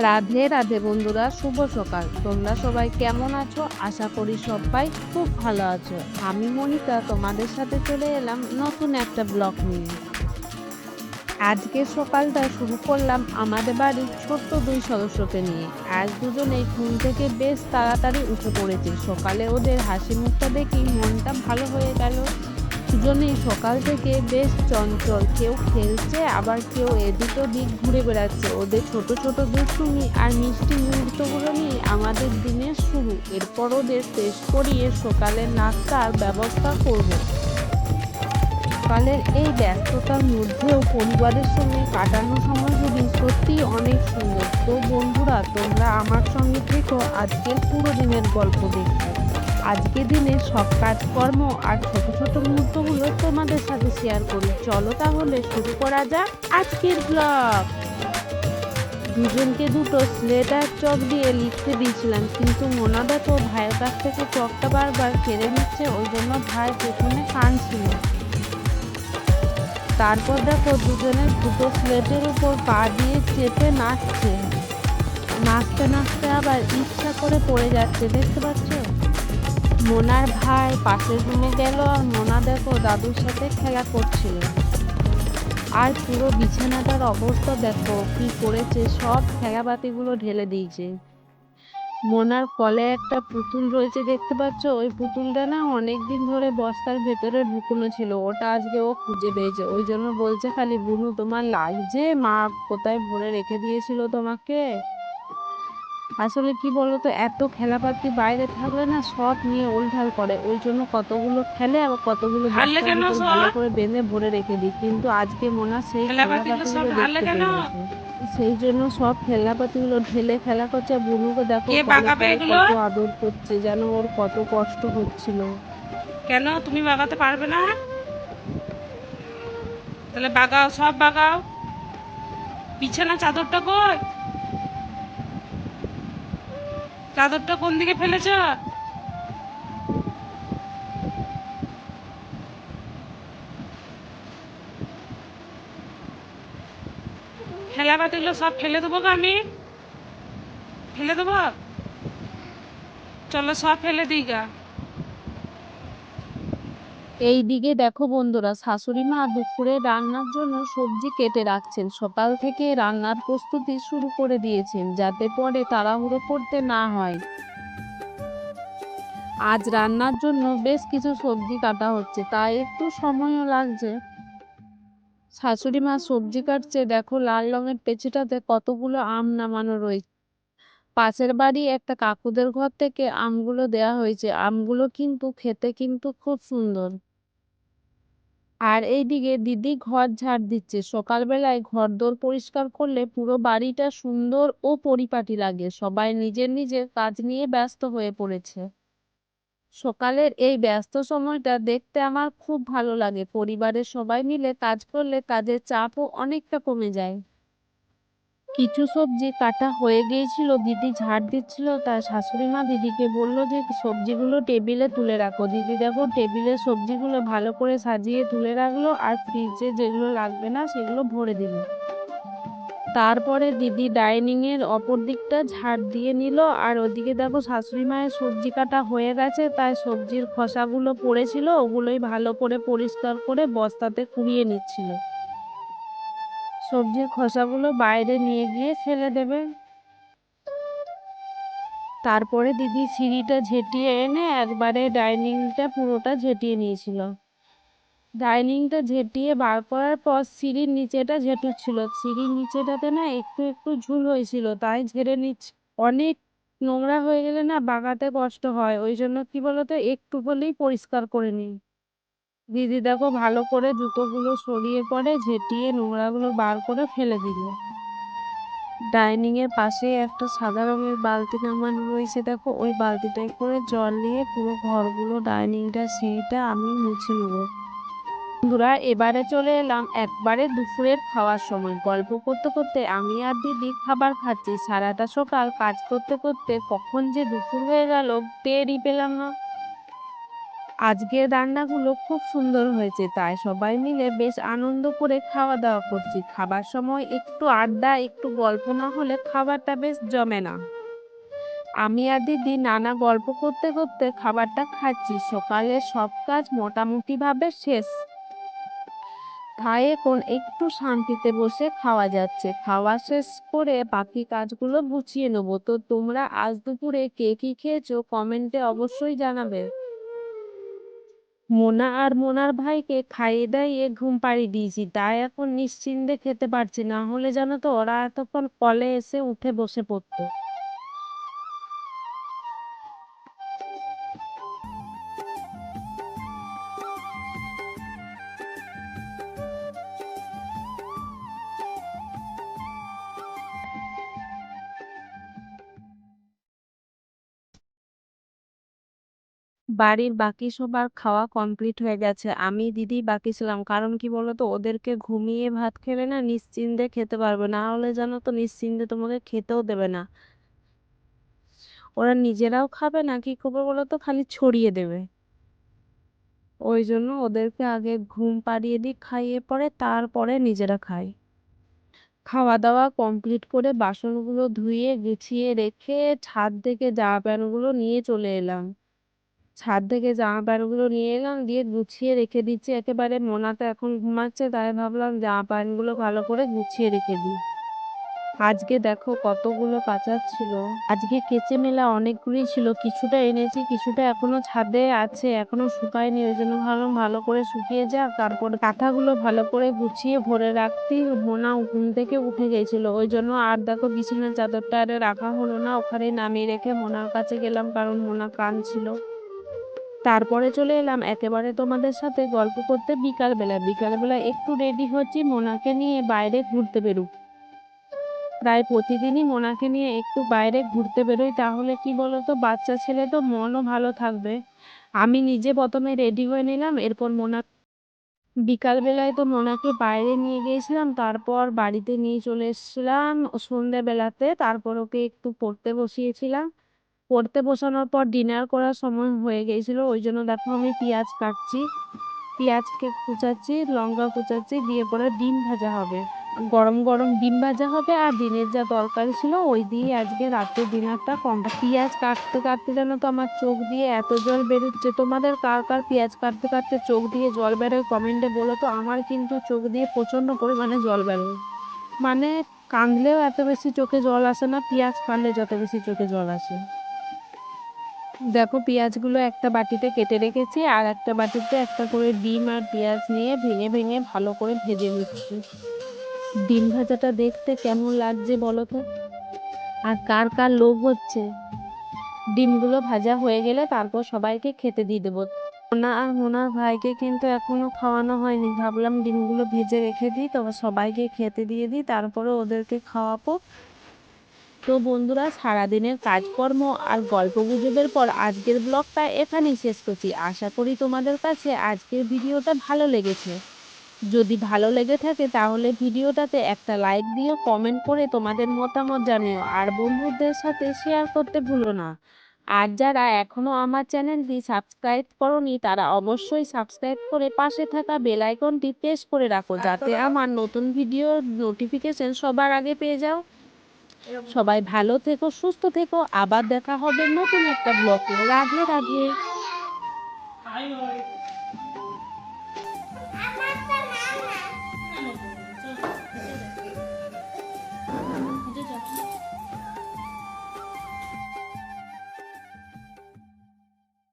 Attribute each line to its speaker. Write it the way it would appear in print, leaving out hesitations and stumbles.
Speaker 1: রাধে রাধে বন্ধুরা, শুভ সকাল। তোমরা সবাই কেমন আছো? আশা করি সবাই খুব ভালো আছো। আমি মনিকা তোমাদের সাথে চলে এলাম নতুন একটা ব্লগ নিয়ে। আজকে সকালটা শুরু করলাম আমাদের বাড়ির ছোট্ট দুই সদস্যকে নিয়ে। আজ দুজনেই ঘুম থেকে বেশ তাড়াতাড়ি উঠে পড়েছে। সকালে ওদের হাসি মুখটা দেখেই মনটা ভালো হয়ে গেল। দুজনেই সকাল থেকে বেশ চঞ্চল, কেউ খেলছে আবার কেউ এদিক ওদিক ঘুরে বেড়াচ্ছে। ওদের ছোট ছোট দুষ্টুমি আর মিষ্টি মুহূর্তগুলো নিয়ে আমাদের দিনের শুরু। এরপর ওদের ফ্রেশ করিয়ে সকালের নাস্তার ব্যবস্থা করব। সকালের এই ব্যস্ততার মধ্যেও পরিবারের সঙ্গে কাটানো সময়গুলি সত্যিই অনেক সুন্দর। তো বন্ধুরা, তোমরা আমার সঙ্গে থেকো আজকের পুরো দিনের গল্প দেখতে। আজকে দিনের সব কাজকর্ম আর ছোট ছোট মুহূর্তগুলো তোমাদের সাথে শেয়ার করি। চলো তাহলে শুরু করা যাক আজকের ব্লগ। দুজনকে দুটো স্লেট আর চক দিয়ে লিখতে দিয়েছিলাম, কিন্তু মোনা দেখো ভাইয়ের কাছ থেকে চকটা বারবার কেড়ে নিচ্ছে, ওই জন্য ভাই পেছনে কাঁদছিল। তারপর দেখো দুজনের দুটো স্লেটের উপর পা দিয়ে চেপে নাচছে। নাচতে নাচতে আবার ইচ্ছা করে পড়ে যাচ্ছে, দেখতে পাচ্ছ? মোনার ভাই পাশের রুমে গেল আর মোনা দেখো দাদুর সাথে খেলা করছিল। আর পুরো বিছানাটার অবস্থা দেখো কি করেছে, সব খেলাপাতিগুলো ঢেলে দিয়েছে। মোনার কলে একটা পুতুল রয়েছে, দেখতে পাচ্ছ? ওই পুতুলটা না অনেকদিন ধরে বস্তার ভেতরে ঢুকানো ছিল, ওটা আজকে ও খুঁজে পেয়েছে। ওই জন্য বলছে খালি, বুনু তোমার লাগছে? মা কোথায় ভরে রেখে দিয়েছিল তোমাকে? আসলে কি বলতো, এত খেলাপাতি বাইরে থাকলে না সব নিয়ে ওলঢাল করে, ওই জন্য কতগুলো খেলে আবার কতগুলো
Speaker 2: ঢাললে
Speaker 1: বস্তার
Speaker 2: কেন
Speaker 1: ভিতর ভালো
Speaker 2: সব
Speaker 1: করে বেঁধে ভরে রেখে দিই। কিন্তু আজকে মনে হয় সেই
Speaker 2: খেলাপাতিগুলো সব
Speaker 1: খেলাপাতিগুলো
Speaker 2: ঢাললে
Speaker 1: দেখতে
Speaker 2: কেন?
Speaker 1: পেয়ে গেছে, সেই জন্য সব খেলাপাতিগুলো ঢেলে খেলা করছে। আর বুনুকে দেখো
Speaker 2: কে
Speaker 1: কলে
Speaker 2: বাগাবে
Speaker 1: করে
Speaker 2: এগুলো?
Speaker 1: কত আদর করছে, যেন ওর কত কষ্ট হচ্ছিল।
Speaker 2: কেন তুমি বাগাতে পারবে না? তাহলে বাগাও, সব বাগাও। বিছানা চাদরটা কই? চাদরটা কোন দিকে ফেলেছ? খেলাপাতিগুলো সব ফেলে দেবো গো আমি? ফেলে দেবো? চলো সব ফেলে দিই গা।
Speaker 1: এইদিকে দেখো বন্ধুরা, শাশুড়ি মা দুপুরে রান্নার জন্য সবজি কেটে রাখছেন। সকাল থেকে রান্নার প্রস্তুতি শুরু করে দিয়েছেন, যাতে পরে তাড়াহুড়ো করতে না হয়। আজ রান্নার জন্য বেশ কিছু সবজি কাটা হচ্ছে, তাই একটু সময়ও লাগছে। শাশুড়ি মা সবজি কাটছে, দেখো লাল রঙের পেঁচিটাতে কতগুলো আম নামানো রয়েছে। পাশের বাড়ি একটা কাকুদের ঘর থেকে আমগুলো দেয়া হয়েছে। আমগুলো কিন্তু খেতে কিন্তু খুব সুন্দর। আর এইদিকে দিদি ঘর ঝাড় দিচ্ছে। সকালবেলায় ঘরদোর পরিষ্কার করলে পুরো বাড়িটা সুন্দর ও পরিপাটি লাগে। সবাই নিজের নিজের কাজ নিয়ে ব্যস্ত হয়ে পড়েছে। সকালের এই ব্যস্ত সময়টা দেখতে আমার খুব ভালো লাগে। পরিবারের সবাই মিলে কাজ করলে কাজের চাপও অনেকটা কমে যায়। কিছু সবজি কাটা হয়ে গিয়েছিল, দিদি ঝাড় দিচ্ছিল, তার শাশুড়ি মা দিদিকে বলল যে সবজিগুলো টেবিলে তুলে রাখো। দিদি দেখো টেবিলে সবজিগুলো ভালো করে সাজিয়ে তুলে রাখলো, আর ফ্রিজে যেগুলো লাগবে না সেগুলো ভরে দিল। তারপরে দিদি ডাইনিং এর অপর দিকটা ঝাড় দিয়ে নিল। আর ওদিকে দেখো শাশুড়ি মায়ের সবজি কাটা হয়ে গেছে, তাই সবজির খোসাগুলো পড়েছিল, ওগুলোই ভালো করে পরিষ্কার করে বস্তাতে কুড়িয়ে নিচ্ছিল। সবজির খোসাগুলো বাইরে নিয়ে গিয়ে ফেলে দেবে। তারপরে দিদি সিঁড়িটা ঝেঁটিয়ে এনে একবারে ডাইনিংটা পুরোটা ঝেঁটিয়ে নিয়েছিল। ডাইনিংটা ঝেঁটিয়ে বার করার পর সিঁড়ির নিচেটা ঝেঁটুচ্ছিল। সিঁড়ির নিচেটাতে না একটু একটু ঝুল হয়েছিল, তাই ঝেড়ে নিচ্ছে। অনেক নোংরা হয়ে গেলে না বাগাতে কষ্ট হয়, ওই জন্য কি বলতো, একটু হলেই পরিষ্কার করে নিই। দিদি দেখো ভালো করে জুতোগুলো সরিয়ে পরে ঝেঁটিয়ে নোংরাগুলো বার করে ফেলে দিল। ডাইনিং এর পাশে একটা সাদা রঙের বালতি নামানো রয়েছে, দেখো ওই বালতিটায় করে জল নিয়ে পুরো ঘরগুলো, ডাইনিংটা, সিঁড়িটা আমি মুছে নেবো। বন্ধুরা, এবারে চলে এলাম একবারে দুপুরের খাওয়ার সময়। গল্প করতে করতে আমি আর দিদি খাবার খাচ্ছি। সারাটা সকাল কাজ করতে করতে কখন যে দুপুর হয়ে গেল টেরই পেলাম না। আজকের রান্নাগুলো খুব সুন্দর হয়েছে, তাই সবাই মিলে বেশ আনন্দ করে খাওয়া দাওয়া করছি। খাবার সময় একটু আড্ডা একটু গল্প না হলে খাবারটা বেশ জমে না। আমি আর দিদি নানা গল্প করতে করতে খাবারটা খাচ্ছি। সকালে সব কাজ মোটামুটি ভাবে শেষ, তাই এখন একটু শান্তিতে বসে খাওয়া যাচ্ছে। খাওয়া শেষ করে বাকি কাজগুলো গুছিয়ে নেবো। তো তোমরা আজ দুপুরে কে কি খেয়েছো কমেন্টে অবশ্যই জানাবে। মোনা আর মোনার ভাইকে খাইয়ে দাইয়ে ঘুম পাড়িয়ে দিয়েছি, তাই এখন নিশ্চিন্তে খেতে পারছি, না হলে জানো তো ওরা এতক্ষণ কলে এসে উঠে বসে পড়তো। বাড়ির বাকি সবার খাওয়া কমপ্লিট হয়ে গেছে, আমি দিদি বাকি ছিলাম। কারণ কি বলতো, ওদেরকে ঘুমিয়ে ভাত খেলে না নিশ্চিন্তে খেতে পারবে, না হলে জানো তো নিশ্চিন্তে তোমাকে খেতেও দেবে না। ওরা নিজেরাও খাবে না, কি করবে বলো তো, খালি ছড়িয়ে দেবে। ওই জন্য ওদেরকে আগে ঘুম পাড়িয়ে দিই, খাইয়ে পরে তারপরে নিজেরা খাই। খাওয়া দাওয়া কমপ্লিট করে বাসনগুলো ধুয়ে গুছিয়ে রেখে ছাদ থেকে জামা প্যান্টগুলো নিয়ে চলে এলাম। ছাদ থেকে জামা প্যান্টগুলো নিয়ে এলাম, দিয়ে গুছিয়ে রেখে দিচ্ছি একেবারে। মোনা তো এখন ঘুমাচ্ছে, তাই ভাবলাম জামা প্যান্টগুলো ভালো করে গুছিয়ে রেখে দিই। আজকে দেখো কতগুলো কাচার ছিল। আজকে কেচে মেলা অনেকগুলোই ছিল, কিছুটা এনেছি কিছুটা এখনো ছাদে আছে, এখনো শুকায়নি। ওই জন্য ভাবলাম ভালো করে শুকিয়ে যাক, তারপরে কাঁথাগুলো ভালো করে গুছিয়ে ভরে রাখতেই মোনা ঘুম থেকে উঠে গেছিল। ওই জন্য আর দেখো বিছানার চাদরটা আর রাখা হলো না, ওখানে নামিয়ে রেখে মোনার কাছে গেলাম, কারণ মোনা কাঁদছিল। তারপরে চলে এলাম একেবারে তোমাদের সাথে গল্প করতে বিকালবেলা। বিকালবেলা একটু রেডি হচ্ছি মোনাকে নিয়ে বাইরে ঘুরতে বেরোব। প্রায় প্রতিদিনই মোনাকে নিয়ে একটু বাইরে ঘুরতে বেরোই, তাহলে কি বলতো, বাচ্চা ছেলে তো মনও ভালো থাকবে। আমি নিজে প্রথমে রেডি হয়ে নিলাম, এরপর মোনা বিকালবেলায় তো মোনাকে বাইরে নিয়ে গিয়েছিলাম, তারপর বাড়িতে নিয়ে চলে এসেছিলাম সন্ধ্যেবেলাতে। তারপর ওকে একটু পড়তে বসিয়েছিলাম। পড়তে বসানোর পর ডিনার করার সময় হয়ে গিয়েছিল, ওই জন্য দেখো আমি পেঁয়াজ কাটছি, পেঁয়াজকে কুচাচ্ছি, লঙ্কা কুচাচ্ছি, দিয়ে পরে ডিম ভাজা হবে। গরম গরম ডিম ভাজা হবে, আর দিনের যা তরকারি ছিল ওই দিয়ে আজকে রাতের ডিনারটা কম। পেঁয়াজ কাটতে কাটতে যেন তো আমার চোখ দিয়ে এত জল বেরোচ্ছে। তোমাদের কার কার পেঁয়াজ কাটতে কাটতে চোখ দিয়ে জল বেরোয় কমেন্টে বলো তো। আমার কিন্তু চোখ দিয়ে প্রচন্ড পরিমাণে জল বেরোয়, মানে কাঁদলেও এত বেশি চোখে জল আসে না, পেঁয়াজ কাটলে যত বেশি চোখে জল আসে। দেখো পেঁয়াজগুলো একটা বাটিতে কেটে রেখেছি, আর একটা বাটিতে একটা করে ডিম আর পেঁয়াজ নিয়ে ভেঙে ভেঙে ভালো করে ভেজে নিচ্ছি। ডিম ভাজাটা দেখতে কেমন লাগছে বলো তো, আর কার কার লোভ হচ্ছে। ডিমগুলো ভাজা হয়ে গেলে তারপর সবাইকে খেতে দিয়ে দেবো। মোনা আর মোনার ভাইকে কিন্তু এখনো খাওয়ানো হয়নি, ভাবলাম ডিমগুলো ভেজে রেখে দিই, তবে সবাইকে খেতে দিয়ে দিই, তারপরে ওদেরকে খাওয়াবো। তো বন্ধুরা, সারাদিনের কাজকর্ম আর গল্পগুজবের পর আজকের ব্লগটা এখানেই শেষ করছি। আশা করি তোমাদের কাছে আজকের ভিডিওটা ভালো লেগেছে। যদি ভালো লেগে থাকে তাহলে ভিডিওটাতে একটা লাইক দিও, কমেন্ট করে তোমাদের মতামত জানিও, আর বন্ধুদের সাথে শেয়ার করতে ভুলো না। আর যারা এখনো আমার চ্যানেলটি সাবস্ক্রাইব করোনি তারা অবশ্যই সাবস্ক্রাইব করে পাশে থাকা বেল আইকনটি প্রেস করে রাখো, যাতে আমার নতুন ভিডিওর নোটিফিকেশন সবার আগে পেয়ে যাও। সবাই ভালো থেকো, সুস্থ থেকো, আবার দেখা হবে নতুন একটা ব্লগে। রাধে রাধে।